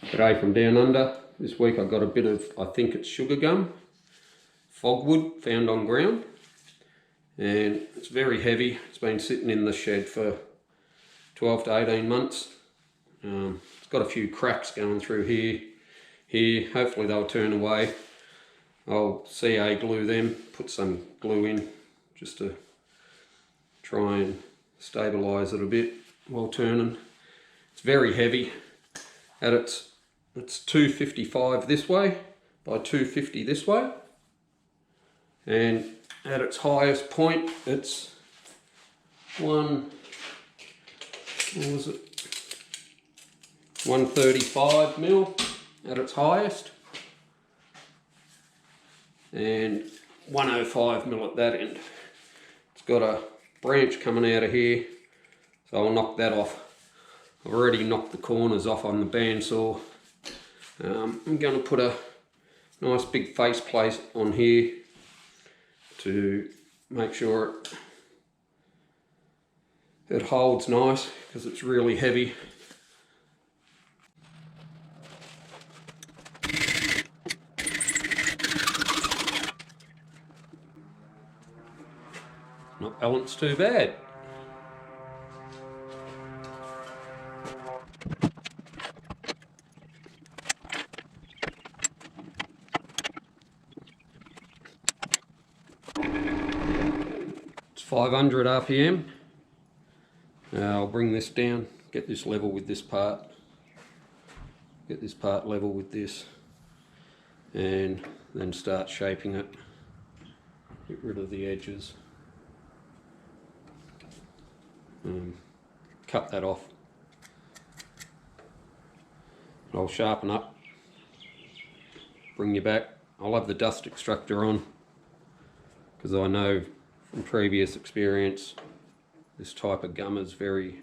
G'day from down under. This week I got a bit of, I think it's sugar gum, fogwood found on ground, and it's very heavy. It's been sitting in the shed for 12 to 18 months. It's got a few cracks going through here. Hopefully they'll turn away. I'll CA glue them, put some glue in just to try and stabilise it a bit while turning. It's very heavy. It's 255 this way by 250 this way, and at its highest point it's 135 mil at its highest, and 105 mil at that end. It's got a branch coming out of here, so I'll knock that off. I've already knocked the corners off on the bandsaw. I'm going to put a nice big face plate on here to make sure it holds nice, because it's really heavy. Not balanced too bad. It's 500 RPM. I'll bring this down, get this level with this part, get this part level with this, and then start shaping it. Get rid of the edges. Cut that off. I'll sharpen up, bring you back. I'll have the dust extractor on, because I know from previous experience this type of gum is very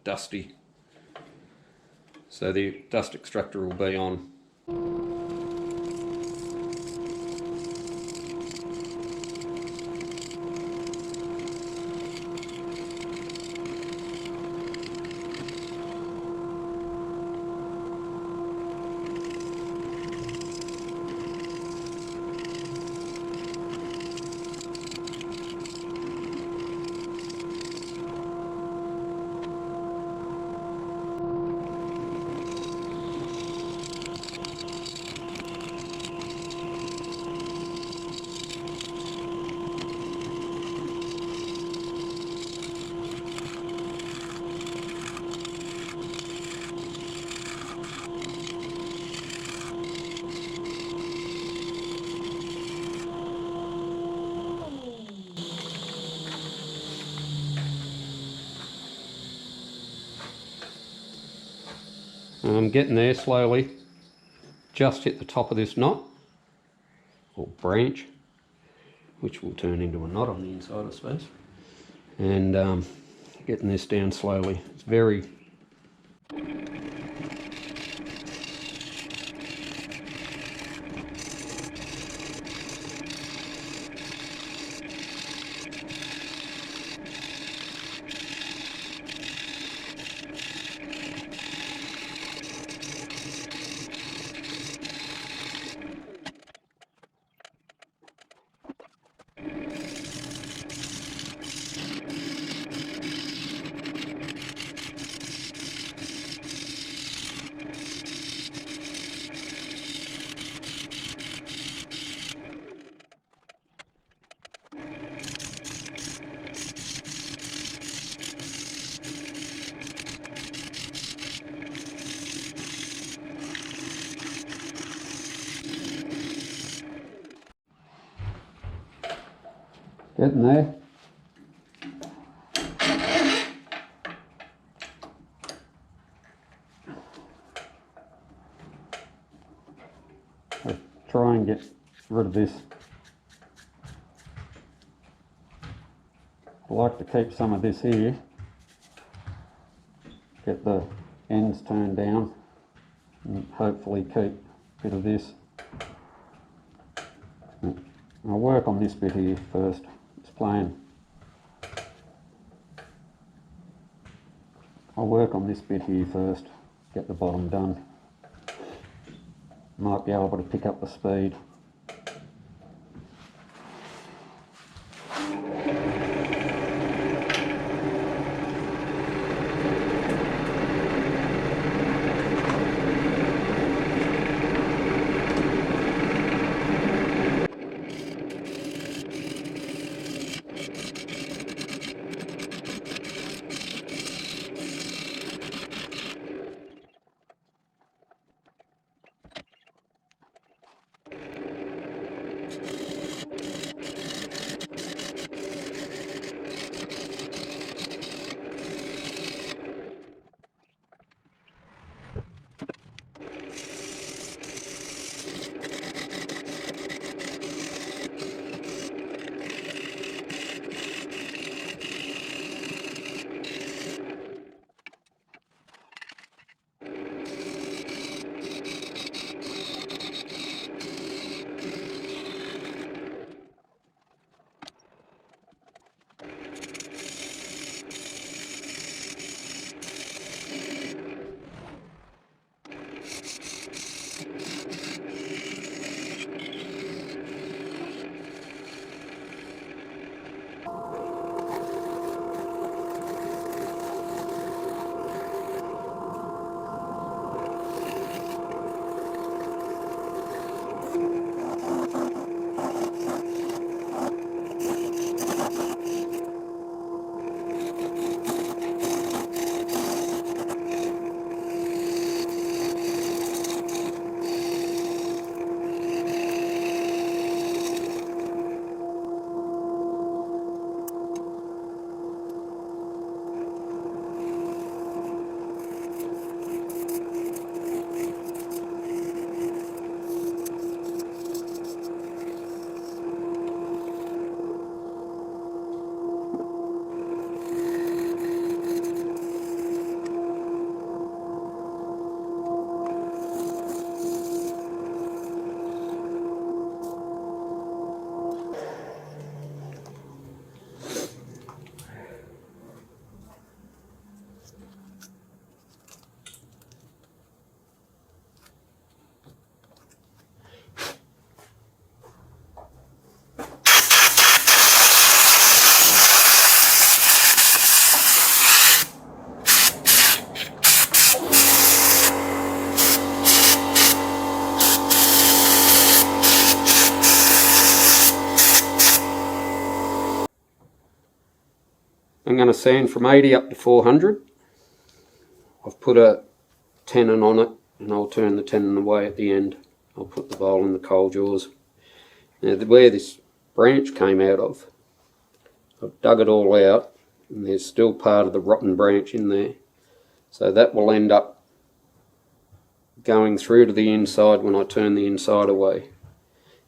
dusty, so the dust extractor will be on. I'm getting there slowly. Just hit the top of this knot, or branch, which will turn into a knot on the inside, I suppose. And getting this down slowly. It's very... Getting there. I'll try and get rid of this. I like to keep some of this here. Get the ends turned down and hopefully keep a bit of this. I'll work on this bit here first. It's plain. I'll work on this bit here first, get the bottom done. might be able to pick up the speed. I'm going to sand from 80 up to 400. I've put a tenon on it, and I'll turn the tenon away at the end. I'll put the bowl in the coal jaws. Now where this branch came out of, I've dug it all out, and there's still part of the rotten branch in there. So that will end up going through to the inside when I turn the inside away.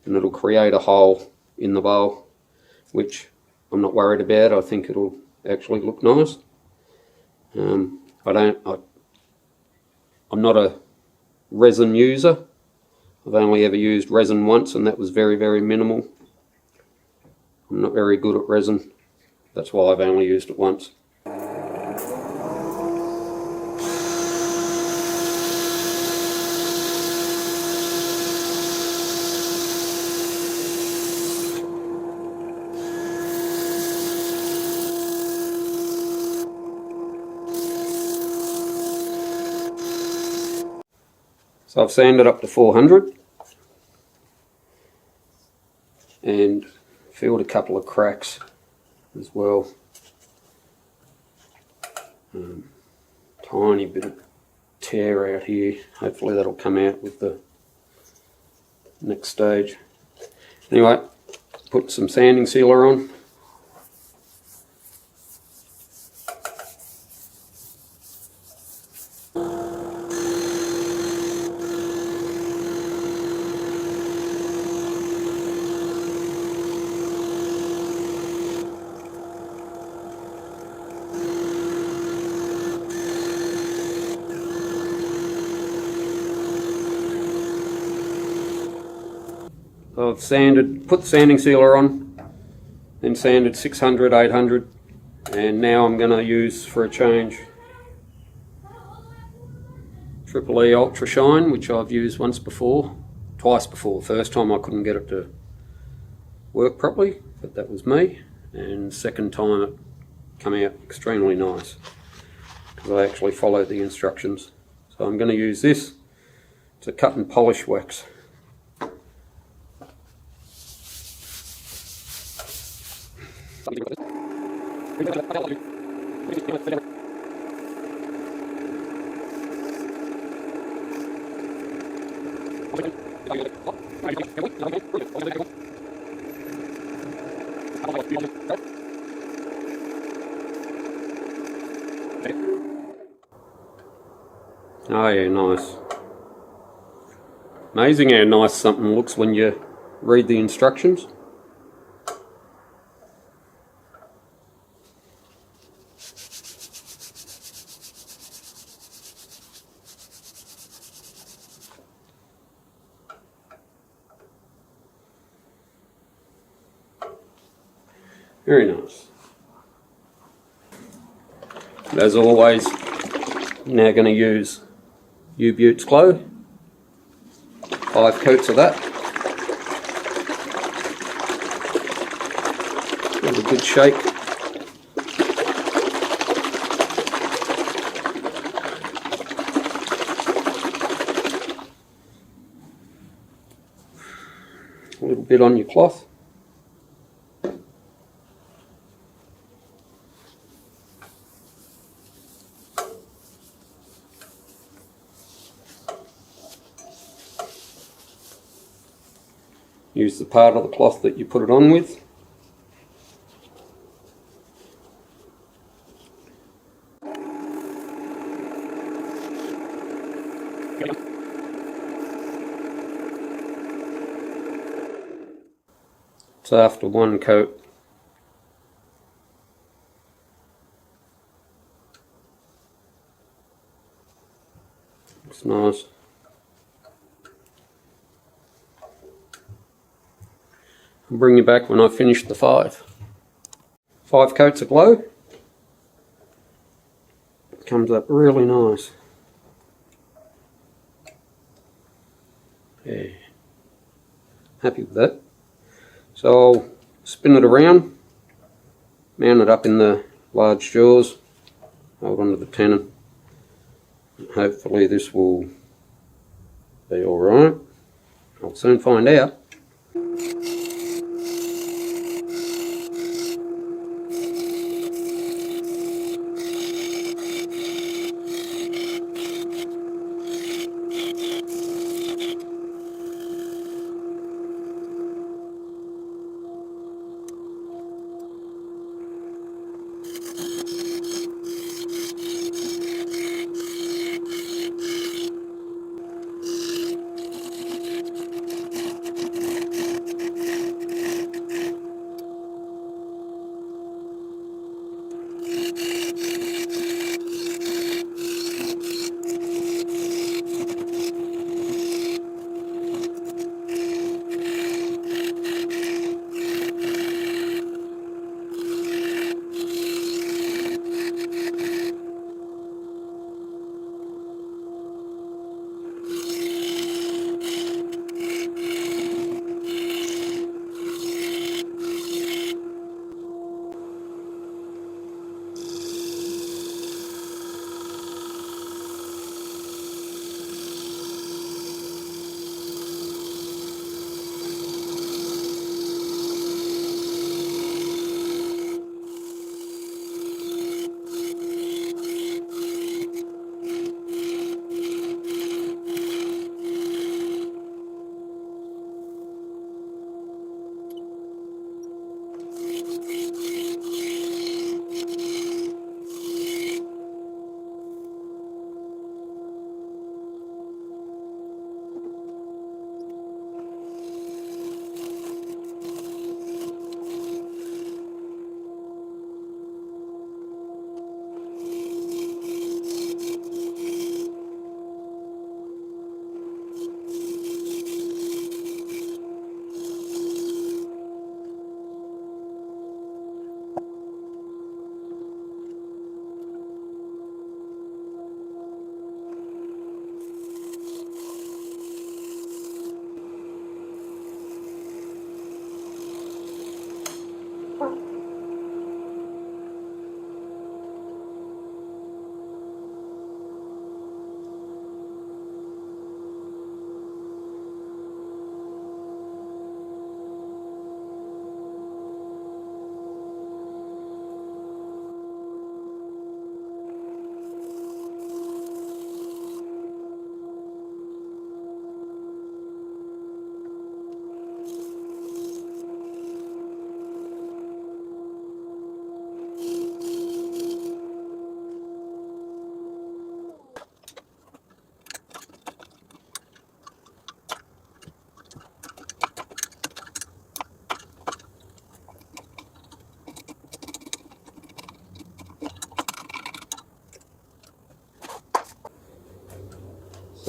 And it'll create a hole in the bowl, which I'm not worried about. I think it'll actually look nice. I'm not a resin user. I've only ever used resin once, and that was very, very minimal. I'm not very good at resin. That's why I've only used it once. So I've sanded up to 400 and filled a couple of cracks as well. Tiny bit of tear out here. Hopefully that'll come out with the next stage. Anyway, put some sanding sealer on. I've put the sanding sealer on, then sanded 600, 800, and now I'm going to use, for a change, Triple E Ultra Shine, which I've used twice before. First time I couldn't get it to work properly, but that was me. And second time it came out extremely nice because I actually followed the instructions. So I'm going to use this to cut and polish wax. Oh yeah, nice. Amazing how nice something looks when you read the instructions. Very nice. And as always, I'm now going to use U-Buttes glue. 5 coats of that. Give it a good shake. A little bit on your cloth. Use the part of the cloth that you put it on with. So after one coat, it's nice. I'll bring you back when I finish the 5. 5 coats of glue. It comes up really nice. Yeah. Happy with that. So I'll spin it around, mount it up in the large jaws, hold onto the tenon. Hopefully this will be alright. I'll soon find out.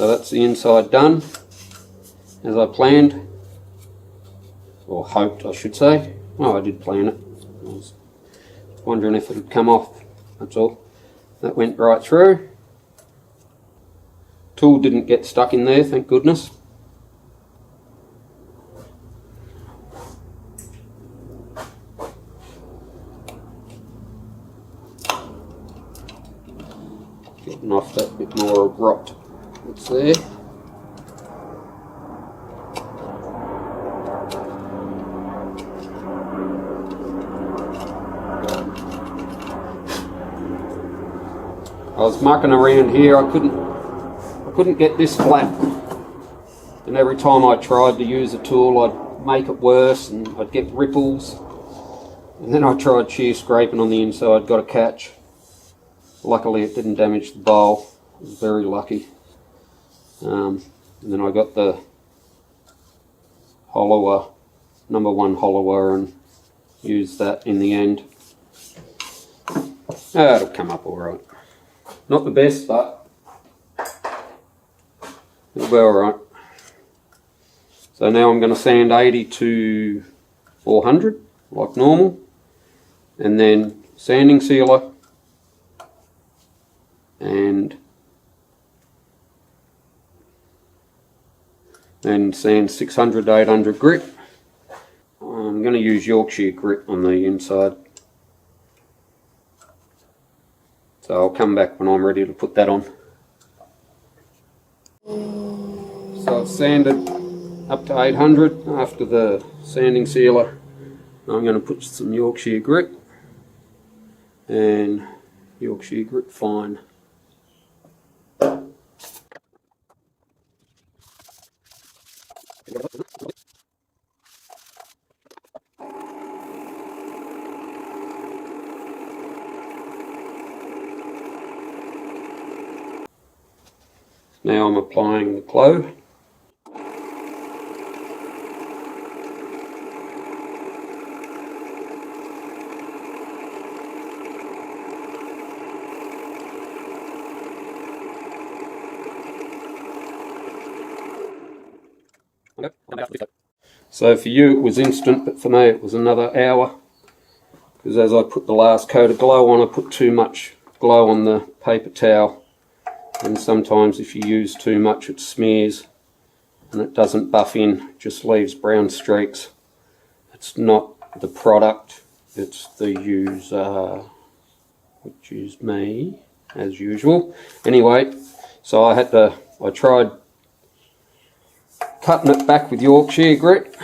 So that's the inside done, as I planned, or hoped I should say. Oh, I did plan it. I was wondering if it would come off, that's all. That went right through. Tool didn't get stuck in there, thank goodness. Getting off that bit more rot that's there. I was mucking around here, I couldn't get this flat, and every time I tried to use a tool I'd make it worse and I'd get ripples, and then I tried shear scraping on the inside, got a catch. Luckily it didn't damage the bowl, I was very lucky. And then I got the hollower, number 1 hollower, and used that in the end. It'll come up alright. Not the best, but it'll be alright. So now I'm going to sand 80 to 400 like normal, and then sanding sealer, and then sand 600 to 800 grit. I'm going to use Yorkshire grit on the inside. So I'll come back when I'm ready to put that on. So I've sanded up to 800 after the sanding sealer. I'm going to put some Yorkshire grit and Yorkshire grit fine. Now I'm applying the glow. So for you it was instant, but for me it was another hour, because as I put the last coat of glow on, I put too much glow on the paper towel, and sometimes if you use too much it smears and it doesn't buff in, it just leaves brown streaks. It's not the product, it's the user, which is me as usual. Anyway, so I tried cutting it back with Yorkshire grit.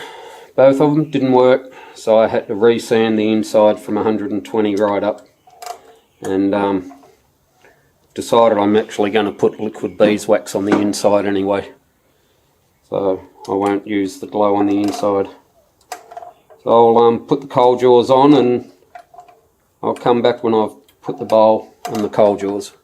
Both of them didn't work, so I had to resand the inside from 120 right up, and decided I'm actually going to put liquid beeswax on the inside anyway, so I won't use the glow on the inside. So I'll put the coal jaws on, and I'll come back when I've put the bowl on the coal jaws.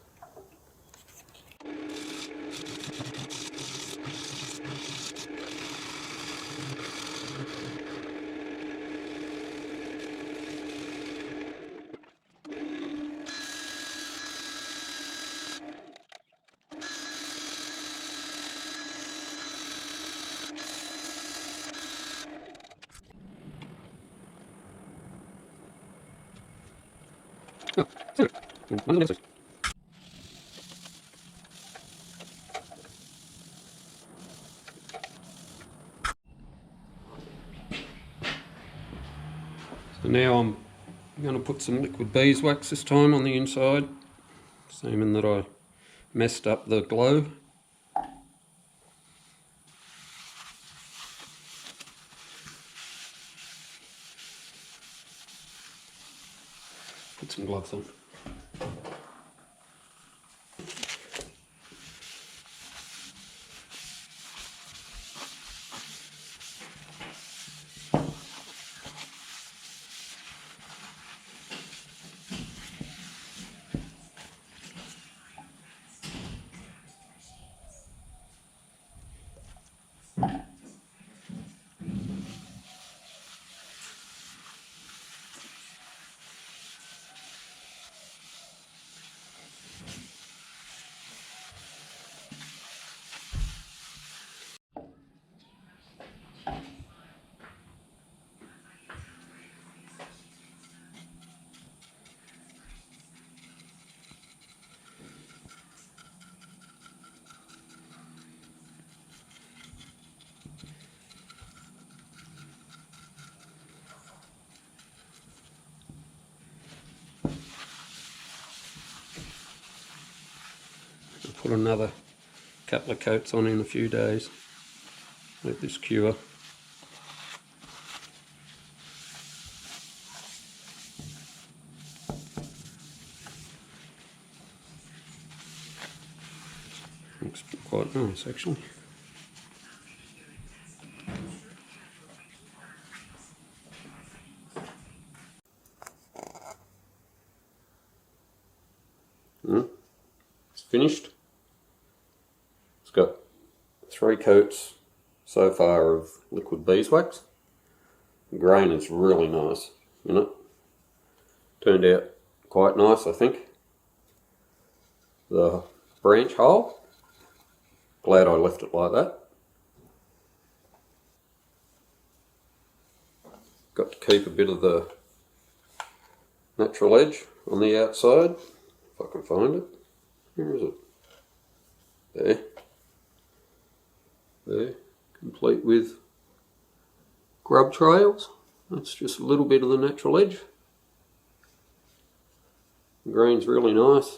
So now I'm going to put some liquid beeswax this time on the inside, assuming that I messed up the glow. Put some gloves on. put another couple of coats on in a few days. Let this cure. Looks quite nice actually. It's finished. It's got 3 coats so far of liquid beeswax. The grain is really nice in it. Turned out quite nice, I think. The branch hole, glad I left it like that. Got to keep a bit of the natural edge on the outside, if I can find it. Where is it? There. There, complete with grub trails. That's just a little bit of the natural edge. The grain's really nice,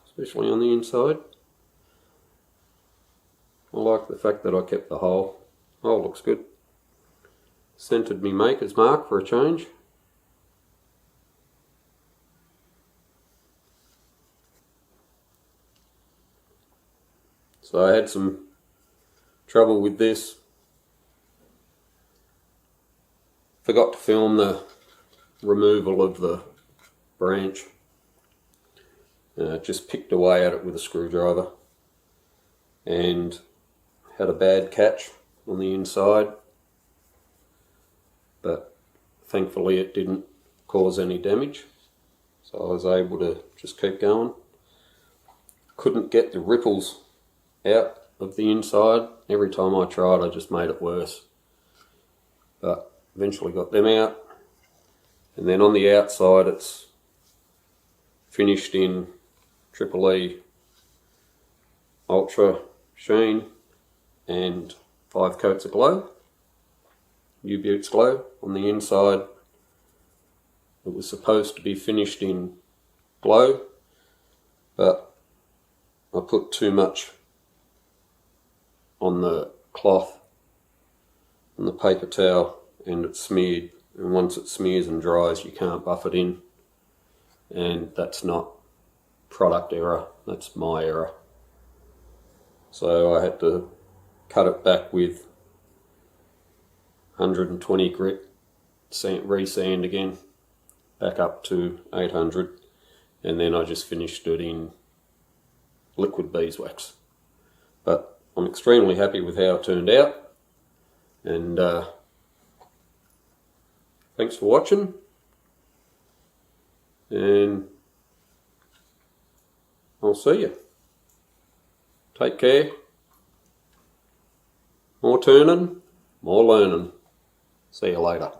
especially on the inside. I like the fact that I kept the hole. Hole looks good. Scented me maker's mark for a change. So I had some trouble with this. Forgot to film the removal of the branch. Just picked away at it with a screwdriver and had a bad catch on the inside, but thankfully it didn't cause any damage, so I was able to just keep going. Couldn't get the ripples out of the inside. Every time I tried I just made it worse, but eventually got them out. And then on the outside it's finished in Triple E Ultra Sheen and 5 coats of glow, U-Buttes glow. On the inside it was supposed to be finished in glow, but I put too much on the cloth and the paper towel and it smeared, and once it smears and dries you can't buff it in, and that's not product error, that's my error. So I had to cut it back with 120 grit, re-sand again, back up to 800, and then I just finished it in liquid beeswax. But I'm extremely happy with how it turned out, and thanks for watching, and I'll see you. Take care. More turning, more learning. See you later.